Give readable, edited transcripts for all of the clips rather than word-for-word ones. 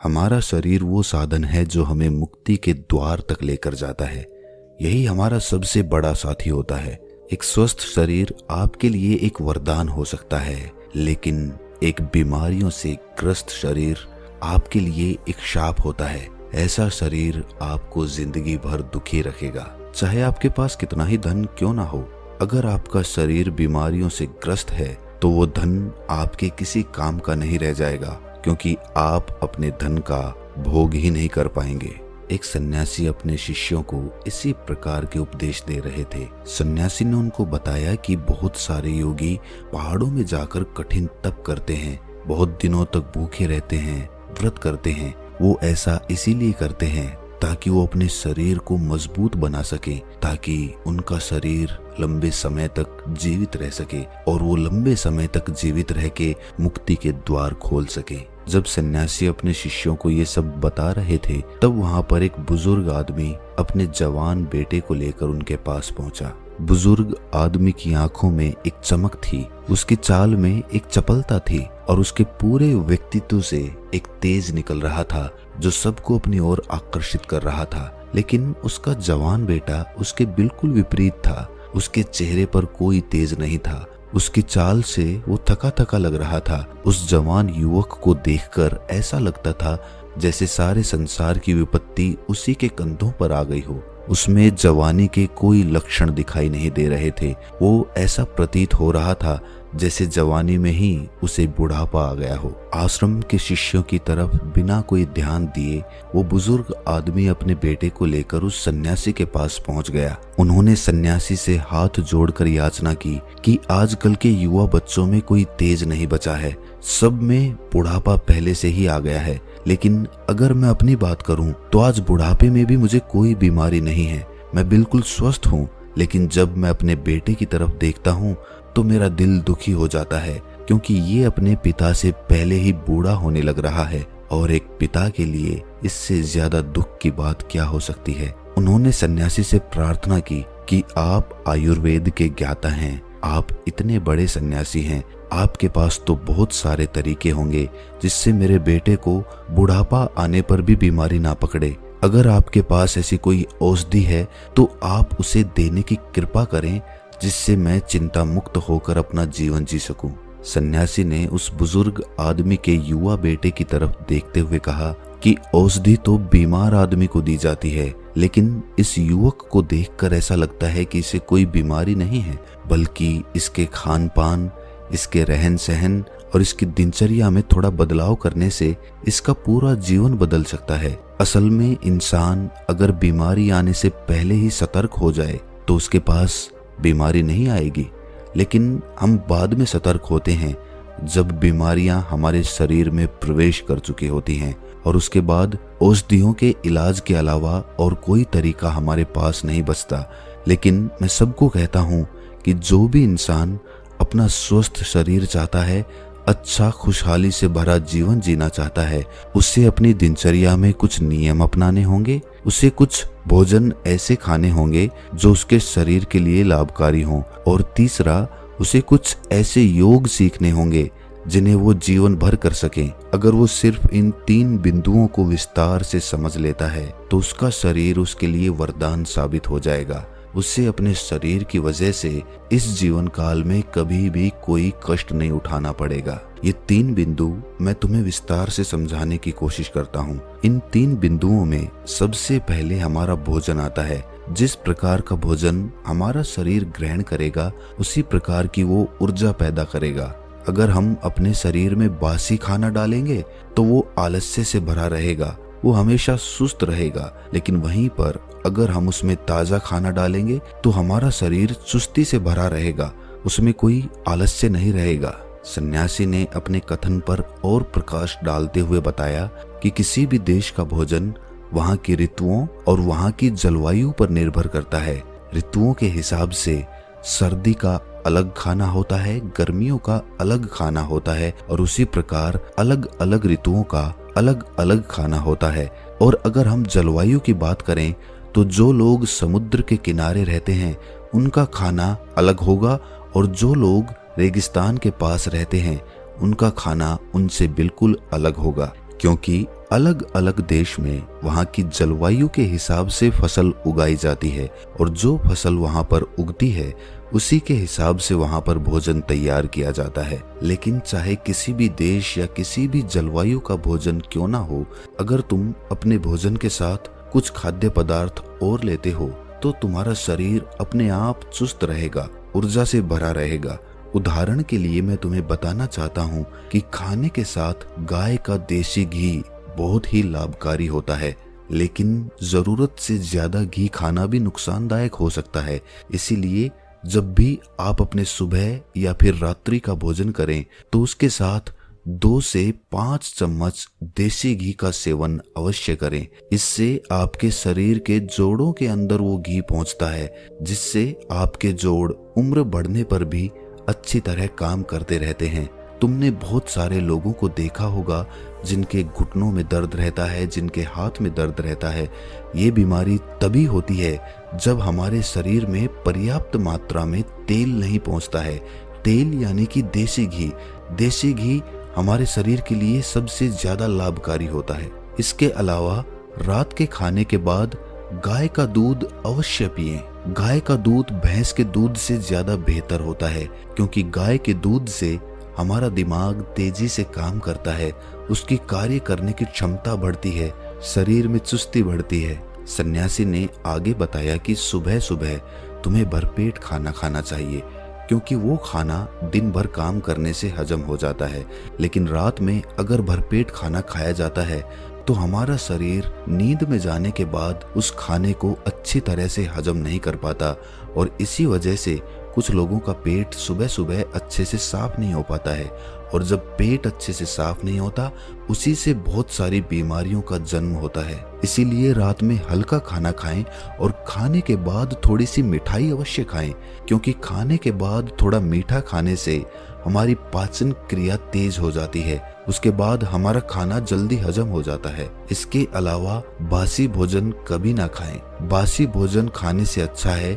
हमारा शरीर वो साधन है जो हमें मुक्ति के द्वार तक लेकर जाता है। यही हमारा सबसे बड़ा साथी होता है। एक स्वस्थ शरीर आपके लिए एक वरदान हो सकता है, लेकिन एक बीमारियों से ग्रस्त शरीर आपके लिए एक शाप होता है। ऐसा शरीर आपको जिंदगी भर दुखी रखेगा, चाहे आपके पास कितना ही धन क्यों ना हो। अगर आपका शरीर बीमारियों से ग्रस्त है तो वो धन आपके किसी काम का नहीं रह जाएगा, क्योंकि आप अपने धन का भोग ही नहीं कर पाएंगे। एक सन्यासी अपने शिष्यों को इसी प्रकार के उपदेश दे रहे थे। सन्यासी ने उनको बताया कि बहुत सारे योगी पहाड़ों में जाकर कठिन तप करते हैं, बहुत दिनों तक भूखे रहते हैं, व्रत करते हैं। वो ऐसा इसीलिए करते हैं ताकि वो अपने शरीर को मजबूत बना सके, ताकि उनका शरीर लंबे समय तक जीवित रह सके और वो लंबे समय तक जीवित रह के मुक्ति के द्वार खोल सके। जब सन्यासी अपने शिष्यों को ये सब बता रहे थे, तब वहाँ पर एक बुजुर्ग आदमी अपने जवान बेटे को लेकर उनके पास पहुंचा। बुजुर्ग आदमी की आंखों में एक चमक थी, उसकी चाल में एक चपलता थी और उसके पूरे व्यक्तित्व से एक तेज निकल रहा था जो सबको अपनी ओर आकर्षित कर रहा था। लेकिन उसका जवान बेटा उसके बिल्कुल विपरीत था। उसके चेहरे पर कोई तेज नहीं था, उसकी चाल से वो थका थका लग रहा था। उस जवान युवक को देखकर ऐसा लगता था जैसे सारे संसार की विपत्ति उसी के कंधों पर आ गई हो। उसमें जवानी के कोई लक्षण दिखाई नहीं दे रहे थे। वो ऐसा प्रतीत हो रहा था जैसे जवानी में ही उसे बुढ़ापा आ गया हो। आश्रम के शिष्यों की तरफ बिना कोई ध्यान दिए वो बुजुर्ग आदमी अपने बेटे को लेकर उस सन्यासी के पास पहुंच गया। उन्होंने सन्यासी से हाथ जोड़कर याचना की कि आजकल के युवा बच्चों में कोई तेज नहीं बचा है, सब में बुढ़ापा पहले से ही आ गया है। लेकिन अगर मैं अपनी बात करूं तो आज बुढ़ापे में भी मुझे कोई बीमारी नहीं है, मैं बिल्कुल स्वस्थ हूं। लेकिन जब मैं अपने बेटे की तरफ देखता हूं तो मेरा दिल दुखी हो जाता है, क्योंकि ये अपने पिता से पहले ही बूढ़ा होने लग रहा है और एक पिता के लिए इससे ज्यादा दुख की बात क्या हो सकती है। उन्होंने सन्यासी से प्रार्थना की कि आप आयुर्वेद के ज्ञाता हैं, आप इतने बड़े सन्यासी हैं, आपके पास तो बहुत सारे तरीके होंगे जिससे मेरे बेटे को बुढ़ापा आने पर भी बीमारी ना पकड़े। अगर आपके पास ऐसी कोई औषधि है तो आप उसे देने की कृपा करें, जिससे मैं चिंता मुक्त होकर अपना जीवन जी सकूं। सन्यासी ने उस बुजुर्ग आदमी के युवा बेटे की तरफ देखते हुए कहा कि औषधि तो बीमार आदमी को दी जाती है, लेकिन इस युवक को देखकर ऐसा लगता है कि इसे कोई बीमारी नहीं है, बल्कि इसके खान पान, इसके रहन सहन और इसकी दिनचर्या में थोड़ा बदलाव करने से इसका पूरा जीवन बदल सकता है। असल में इंसान अगर बीमारी आने से पहले ही सतर्क हो जाए तो उसके पास बीमारी नहीं आएगी। लेकिन हम बाद में सतर्क होते हैं जब बीमारियां हमारे शरीर में प्रवेश कर चुकी होती हैं और उसके बाद औषधियों के इलाज के अलावा और कोई तरीका हमारे पास नहीं बचता। लेकिन मैं सबको कहता हूं कि जो भी इंसान अपना स्वस्थ शरीर चाहता है, अच्छा खुशहाली से भरा जीवन जीना चाहता है, उसे अपनी दिनचर्या में कुछ नियम अपनाने होंगे। उसे कुछ भोजन ऐसे खाने होंगे जो उसके शरीर के लिए लाभकारी हों, और तीसरा उसे कुछ ऐसे योग सीखने होंगे जिन्हें वो जीवन भर कर सकें। अगर वो सिर्फ इन 3 बिंदुओं को विस्तार से समझ लेता है तो उसका शरीर उसके लिए वरदान साबित हो जाएगा। उससे अपने शरीर की वजह से इस जीवन काल में कभी भी कोई कष्ट नहीं उठाना पड़ेगा। ये 3 बिंदु मैं तुम्हें विस्तार से समझाने की कोशिश करता हूँ। इन 3 बिंदुओं में सबसे पहले हमारा भोजन आता है। जिस प्रकार का भोजन हमारा शरीर ग्रहण करेगा, उसी प्रकार की वो ऊर्जा पैदा करेगा। अगर हम अपने शरीर में बासी खाना डालेंगे तो वो आलस्य से भरा रहेगा, वो हमेशा सुस्त रहेगा। लेकिन वहीं पर अगर हम उसमें ताजा खाना डालेंगे तो हमारा शरीर चुस्ती से भरा रहेगा, उसमें कोई आलस्य नहीं रहेगा। सन्यासी ने अपने कथन पर और प्रकाश डालते हुए बताया कि किसी भी देश का भोजन वहाँ की ऋतुओं और वहाँ की जलवायु पर निर्भर करता है। ऋतुओं के हिसाब से सर्दी का अलग खाना होता है, गर्मियों का अलग खाना होता है, और उसी प्रकार अलग अलग ऋतुओं का अलग अलग खाना होता है। और अगर हम जलवायु की बात करें तो जो लोग समुद्र के किनारे रहते हैं उनका खाना अलग होगा, और जो लोग रेगिस्तान के पास रहते हैं उनका खाना उनसे बिल्कुल अलग होगा, क्योंकि अलग अलग देश में वहाँ की जलवायु के हिसाब से फसल उगाई जाती है और जो फसल वहाँ पर उगती है उसी के हिसाब से वहाँ पर भोजन तैयार किया जाता है। लेकिन चाहे किसी भी देश या किसी भी जलवायु का भोजन क्यों ना हो, अगर तुम अपने भोजन के साथ कुछ खाद्य पदार्थ और लेते हो तो तुम्हारा शरीर अपने आप चुस्त रहेगा, ऊर्जा से भरा रहेगा। उदाहरण के लिए मैं तुम्हें बताना चाहता हूँ कि खाने के साथ गाय का देसी घी बहुत ही लाभकारी होता है, लेकिन जरूरत से ज्यादा घी खाना भी नुकसानदायक हो सकता है। इसीलिए जब भी आप अपने सुबह या फिर रात्रि का भोजन करें तो उसके साथ 2 से 5 चम्मच देसी घी का सेवन अवश्य करें। इससे आपके शरीर के जोड़ों के अंदर वो घी पहुंचता है, जिससे आपके जोड़ उम्र बढ़ने पर भी अच्छी तरह काम करते रहते हैं। तुमने बहुत सारे लोगों को देखा होगा जिनके घुटनों में दर्द रहता है, जिनके हाथ में दर्द रहता है। ये बीमारी तभी होती है जब हमारे शरीर में पर्याप्त मात्रा में तेल नहीं पहुंचता है। तेल यानी कि देसी घी। देसी घी हमारे शरीर के लिए सबसे ज्यादा लाभकारी होता है। इसके अलावा रात के खाने के बाद गाय का दूध अवश्य पिएं। गाय का दूध भैंस के दूध से ज्यादा बेहतर होता है, क्योंकि गाय के दूध से हमारा दिमाग तेजी से काम करता है, उसकी कार्य करने की क्षमता बढ़ती है, शरीर में चुस्ती बढ़ती है। सन्यासी ने आगे बताया कि सुबह सुबह तुम्हें भरपेट खाना खाना चाहिए, क्योंकि वो खाना दिन भर काम करने से हजम हो जाता है। लेकिन रात में अगर भरपेट खाना खाया जाता है तो हमारा शरीर नींद में जाने के बाद उस खाने को अच्छी तरह से हजम नहीं कर पाता, और इसी वजह से कुछ लोगों का पेट सुबह सुबह अच्छे से साफ नहीं हो पाता है। और जब पेट अच्छे से साफ नहीं होता, उसी से बहुत सारी बीमारियों का जन्म होता है। इसीलिए रात में हल्का खाना खाएं और खाने के बाद थोड़ी सी मिठाई अवश्य खाएं, क्योंकि खाने के बाद थोड़ा मीठा खाने से हमारी पाचन क्रिया तेज हो जाती है। उसके बाद हमारा खाना जल्दी हजम हो जाता है। इसके अलावा बासी भोजन कभी ना खाएं। बासी भोजन खाने से अच्छा है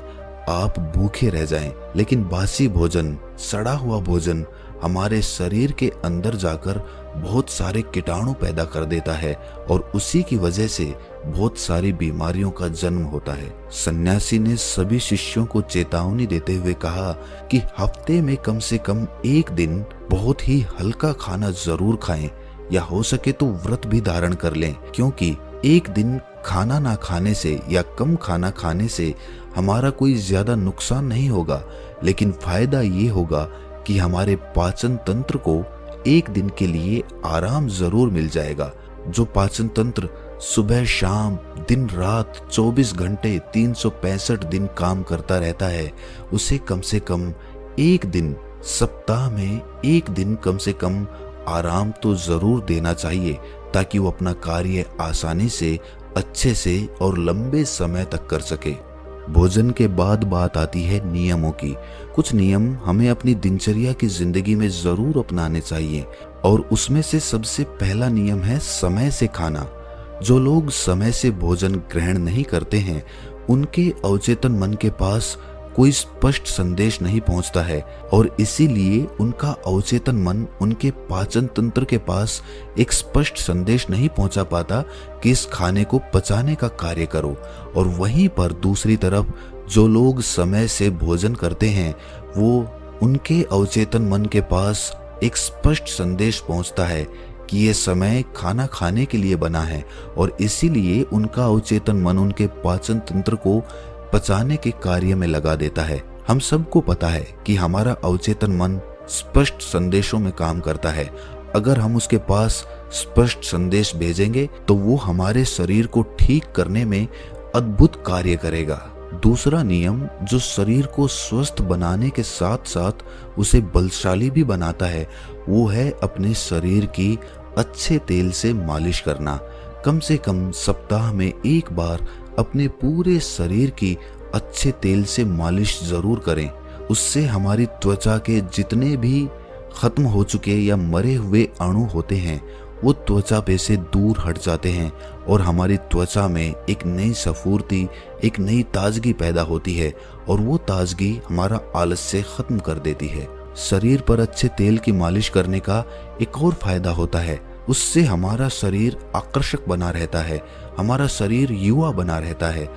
आप भूखे रह जाएं। लेकिन बासी भोजन, सड़ा हुआ भोजन हमारे शरीर के अंदर जाकर बहुत सारे कीटाणु पैदा कर देता है, और उसी की वजह से बहुत सारी बीमारियों का जन्म होता है। सन्यासी ने सभी शिष्यों को चेतावनी देते हुए कहा कि हफ्ते में कम से कम एक दिन बहुत ही हल्का खाना जरूर खाएं, या हो सके तो व्रत भी धारण कर लें, क्योंकि एक दिन खाना ना खाने से या कम खाना खाने से हमारा कोई ज्यादा नुकसान नहीं होगा, लेकिन फायदा ये होगा कि हमारे पाचन तंत्र को एक दिन के लिए आराम जरूर मिल जाएगा। जो पाचन तंत्र सुबह शाम दिन रात 24 घंटे 365 दिन काम करता रहता है, उसे कम से कम एक दिन, सप्ताह में एक दिन कम से कम आराम तो जरूर देना चाहिए, ताकि वो अपना कार्य आसानी से, अच्छे से और लंबे समय तक कर सके। भोजन के बाद बात आती है नियमों की। कुछ नियम हमें अपनी दिनचर्या की जिंदगी में जरूर अपनाने चाहिए, और उसमें से सबसे पहला नियम है समय से खाना। जो लोग समय से भोजन ग्रहण नहीं करते हैं, उनके अवचेतन मन के पास कोई स्पष्ट संदेश नहीं पहुंचता है, और इसीलिए उनका अवचेतन मन उनके पाचन तंत्र के पास एक स्पष्ट संदेश नहीं पहुंचा पाता कि इस खाने को पचाने का कार्य करो। और वहीं पर दूसरी तरफ जो लोग समय से भोजन करते हैं, वो उनके अवचेतन मन के पास एक स्पष्ट संदेश पहुंचता है कि ये समय खाना खाने के लिए बना है, और इसीलिए उनका अवचेतन मन उनके पाचन तंत्र को पचाने के कार्य में लगा देता है। हम सबको पता है कि हमारा अवचेतन मन स्पष्ट संदेशों में काम करता है। अगर हम उसके पास स्पष्ट संदेश भेजेंगे तो वो हमारे शरीर को ठीक करने में अद्भुत कार्य करेगा। दूसरा नियम जो शरीर को स्वस्थ बनाने के साथ साथ उसे बलशाली भी बनाता है, वो है अपने शरीर की अच्छे तेल से मालिश करना। कम से कम सप्ताह में एक बार अपने पूरे शरीर की अच्छे तेल से मालिश जरूर करें। उससे हमारी त्वचा के जितने भी खत्म हो चुके या मरे हुए अणु होते हैं, वो त्वचा पे से दूर हट जाते हैं, और हमारी त्वचा में एक नई स्फूर्ति, एक नई ताजगी पैदा होती है, और वो ताजगी हमारा आलस्य खत्म कर देती है। शरीर पर अच्छे तेल की मालिश करने का एक और फायदा होता है। उससे हमारा शरीर आकर्षक बना रहता है, हमारा शरीर युवा बना रहता है।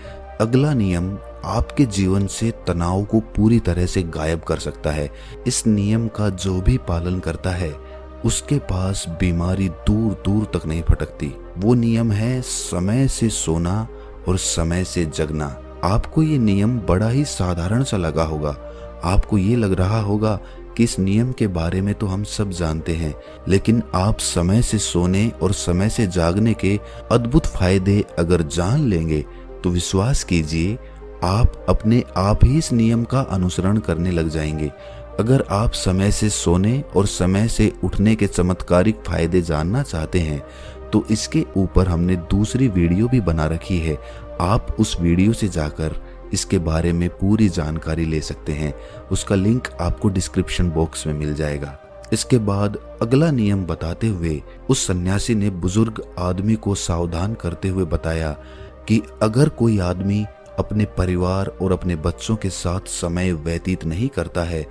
अगला नियम आपके जीवन से तनाव को पूरी तरह से गायब कर सकता है। इस नियम का जो भी पालन करता है उसके पास बीमारी दूर दूर तक नहीं फटकती। वो नियम है समय से सोना और समय से जगना। आपको ये नियम बड़ा ही साधारण सा लगा होगा, आपको ये लग रहा होगा कि इस नियम के बारे में तो हम सब जानते हैं, लेकिन आप समय से सोने और समय से जागने के अद्भुत फायदे अगर जान लेंगे तो विश्वास कीजिए आप अपने आप ही इस नियम का अनुसरण करने लग जाएंगे। अगर आप समय से सोने और समय से उठने के चमत्कारिक फायदे जानना चाहते हैं तो इसके ऊपर हमने दूसरी वीडियो भी बना रखी है। आप उस वीडियो से जाकर इसके बारे में पूरी जानकारी ले सकते हैं। उसका लिंक आपको डिस्क्रिप्शन बॉक्स में मिल जाएगा। इसके बाद अगला नियम बताते हुए उस सन्यासी ने बुजुर्ग आदमी को सावधान करते हुए बताया कि अगर कोई आदमी अपने परिवार और अपने बच्चों के साथ समय व्यतीत नहीं करता है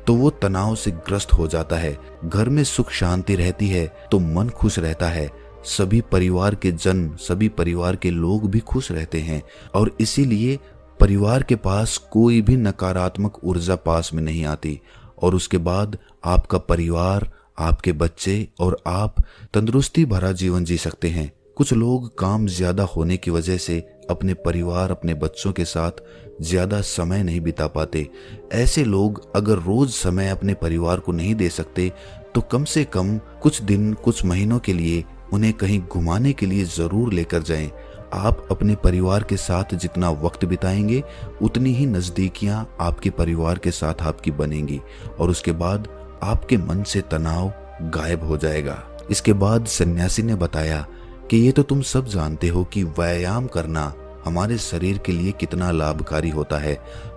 तो वो तनाव से ग्रस्त हो जाता है। घर में सुख शांति रहती है तो मन खुश रहता है, सभी परिवार के जन, सभी परिवार के लोग भी खुश रहते हैं और इसीलिए परिवार के पास कोई भी नकारात्मक ऊर्जा पास में नहीं आती। और उसके बाद आपका परिवार, आपके बच्चे और आप तंदुरुस्ती भरा जीवन जी सकते हैं। कुछ लोग काम ज्यादा होने की वजह से अपने परिवार, अपने बच्चों के साथ ज्यादा समय नहीं बिता पाते। ऐसे लोग अगर रोज समय अपने परिवार को नहीं दे सकते तो कम से कम कुछ दिन, कुछ महीनों के लिए उन्हें कहीं घुमाने के लिए जरूर लेकर जाएं। आप अपने परिवार के साथ जितना वक्त बिताएंगे उतनी ही नजदीकियां आपके परिवार के साथ आपकी बनेंगी और उसके बाद आपके मन से तनाव गायब हो जाएगा। इसके बाद सन्यासी ने बताया कि ये तो तुम सब जानते हो कि व्यायाम करना हमारे शरीर के लिए कितना लाभकारी होता है।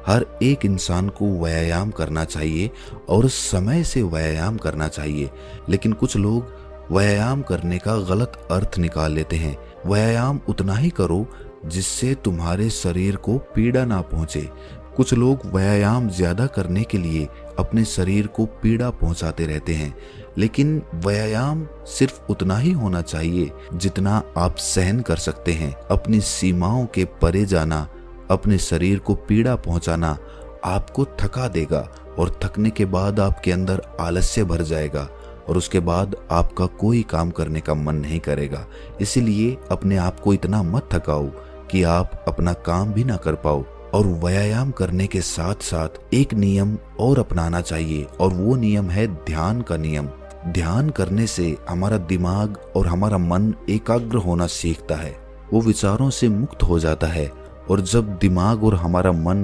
हर एक इंसान को व्यायाम करना चाहिए और समय से व्यायाम करना चाहिए, लेकिन कुछ लोग व्यायाम करने का गलत अर्थ निकाल लेते हैं। व्यायाम उतना ही करो जिससे तुम्हारे शरीर को पीड़ा ना पहुंचे। कुछ लोग व्यायाम ज्यादा करने के लिए अपने शरीर को पीड़ा पहुंचाते रहते हैं, लेकिन व्यायाम सिर्फ उतना ही होना चाहिए जितना आप सहन कर सकते हैं। अपनी सीमाओं के परे जाना, अपने शरीर को पीड़ा पहुंचाना आपको थका देगा और थकने के बाद आपके अंदर आलस्य भर जाएगा और उसके बाद आपका कोई काम करने का मन नहीं करेगा। इसीलिए अपने आप को इतना मत थकाओ कि आप अपना काम भी ना कर पाओ। और व्यायाम करने के साथ साथ एक नियम और अपनाना चाहिए और वो नियम है ध्यान का नियम। ध्यान करने से हमारा दिमाग और हमारा मन एकाग्र होना सीखता है, वो विचारों से मुक्त हो जाता है। और जब दिमाग और हमारा मन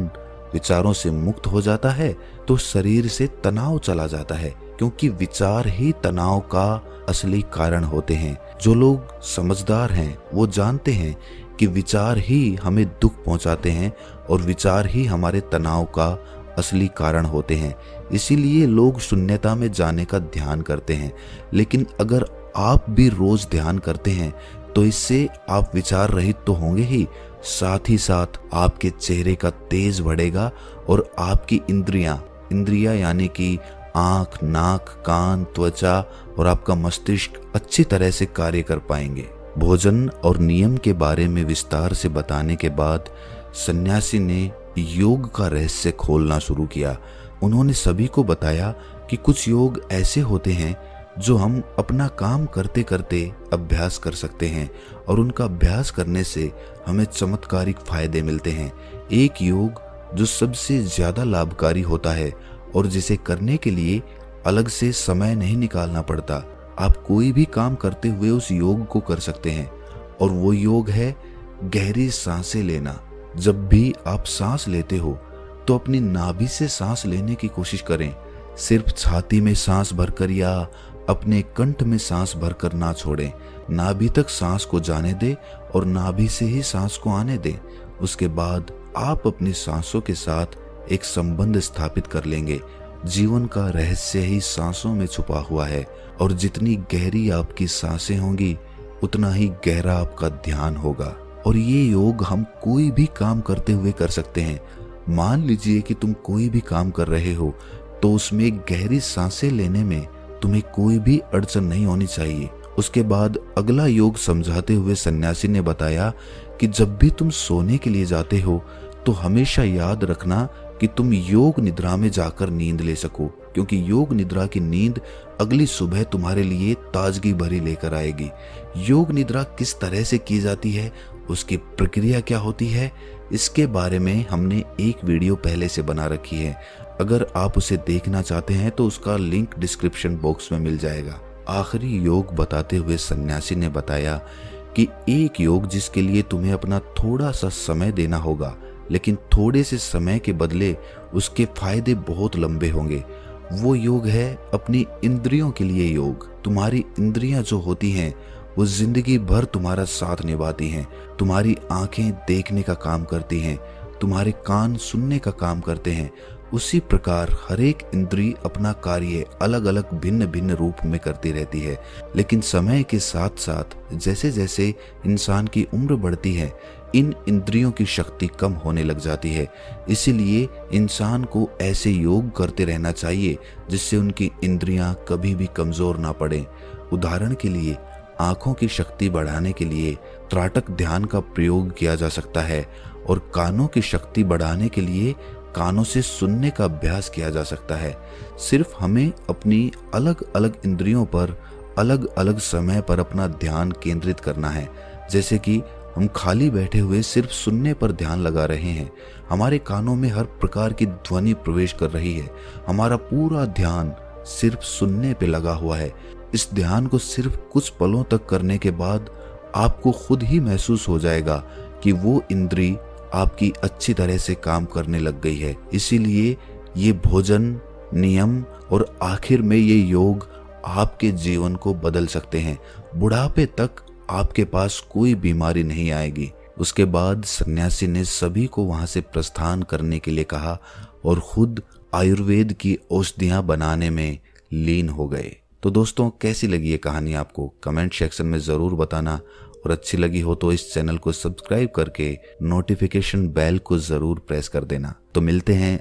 विचारों से मुक्त हो जाता है तो शरीर से तनाव चला जाता है, क्योंकि विचार ही तनाव का असली कारण होते हैं। जो लोग समझदार हैं वो जानते हैं कि विचार ही हमें दुख पहुंचाते हैं और विचार ही हमारे तनाव का असली कारण होते हैं। इसीलिए लोग शून्यता में जाने का ध्यान करते हैं। लेकिन अगर आप भी रोज ध्यान करते हैं तो इससे आप विचार रहित तो होंगे ही, साथ ही साथ आपके चेहरे का तेज बढ़ेगा और आपकी इंद्रियां यानी कि आंख, नाक, कान, त्वचा और आपका मस्तिष्क अच्छी तरह से कार्य कर पाएंगे। भोजन और नियम के बारे में विस्तार से बताने के बाद सन्यासी ने योग का रहस्य खोलना शुरू किया। उन्होंने सभी को बताया कि कुछ योग ऐसे होते हैं जो हम अपना काम करते करते अभ्यास कर सकते हैं और उनका अभ्यास करने से हमें चमत्कारिक फायदे मिलते हैं। एक योग जो सबसे ज्यादा लाभकारी होता है और जिसे करने के लिए अलग से समय नहीं निकालना पड़ता, आप कोई भी काम करते हुए उस योग को कर सकते हैं और वो योग है गहरी सांसें लेना। जब भी आप सांस लेते हो तो अपनी नाभि से सांस लेने की कोशिश करें। सिर्फ छाती में सांस भरकर या अपने कंठ में सांस भरकर ना छोड़ें। नाभि तक सांस को जाने दें और नाभि से ही सांस को आने दें। उसके बाद आप अपनी सांसों के साथ एक संबंध स्थापित कर लेंगे। जीवन का रहस्य ही सांसों में छुपा हुआ है और जितनी गहरी आपकी सांसें होंगी उतना ही गहरा आपका ध्यान होगा। और ये योग हम कोई भी काम करते हुए कर सकते हैं। मान लीजिए कि तुम कोई भी काम कर रहे हो तो उसमें गहरी सांसें लेने में तुम्हें कोई भी अड़चन नहीं होनी चाहिए उसके बाद अगला योग समझाते हुए सन्यासी ने बताया कि जब भी तुम सोने के लिए जाते हो तो हमेशा याद रखना कि तुम योग निद्रा में जाकर नींद ले सको, क्योंकि योग निद्रा की नींद अगली सुबह तुम्हारे लिए ताजगी भरी लेकर आएगी। योग निद्रा किस तरह से की जाती है, उसकी प्रक्रिया क्या होती है, इसके बारे में हमने एक वीडियो पहले से बना रखी है। अगर आप उसे देखना चाहते हैं तो उसका लिंक डिस्क्रिप्शन बॉक्स में मिल जाएगा। आखिरी योग बताते हुए सन्यासी ने बताया कि एक योग जिसके लिए तुम्हें अपना थोड़ा सा समय देना होगा, लेकिन थोड़े से समय के बदले उसके फायदे बहुत लंबे होंगे। वो योग है अपनी इंद्रियों के लिए योग। तुम्हारी इंद्रियां जो होती हैं वो जिंदगी भर तुम्हारा साथ निभाती हैं। तुम्हारी आंखें देखने का काम करती हैं, तुम्हारे कान सुनने का काम करते हैं। उसी प्रकार हर एक इंद्री अपना कार्य अलग अलग भिन्न भिन्न रूप में करती रहती है, लेकिन समय के साथ साथ जैसे जैसे इंसान की उम्र बढ़ती है इन इंद्रियों की शक्ति कम होने लग जाती है। इसीलिए इंसान को ऐसे योग करते रहना चाहिए जिससे उनकी इंद्रियां कभी भी कमजोर ना पड़ें। उदाहरण के लिए आंखों की शक्ति बढ़ाने के लिए त्राटक ध्यान का प्रयोग किया जा सकता है, और कानों की शक्ति बढ़ाने के लिए कानों से सुनने का अभ्यास किया जा सकता है। सिर्फ हमें अपनी अलग अलग इंद्रियों पर अलग अलग समय पर अपना ध्यान केंद्रित करना है। जैसे कि हम खाली बैठे हुए सिर्फ सुनने पर ध्यान लगा रहे हैं, हमारे कानों में हर प्रकार की ध्वनि प्रवेश कर रही है, हमारा पूरा ध्यान सिर्फ सुनने पे लगा हुआ है। इस ध्यान को सिर्फ कुछ पलों तक करने के बाद आपको खुद ही महसूस हो जाएगा कि वो इंद्री आपकी अच्छी तरह से काम करने लग गई है। इसीलिए ये भोजन, नियम और आखिर में ये योग आपके जीवन को बदल सकते हैं। बुढ़ापे तक आपके पास कोई बीमारी नहीं आएगी। उसके बाद सन्यासी ने सभी को वहां से प्रस्थान करने के लिए कहा और खुद आयुर्वेद की औषधियां बनाने में लीन हो गए। तो दोस्तों, कैसी लगी ये कहानी आपको कमेंट सेक्शन में ज़रूर बताना, और अच्छी लगी हो तो इस चैनल को सब्सक्राइब करके नोटिफिकेशन बेल को ज़रूर प्रेस कर देना। तो मिलते हैं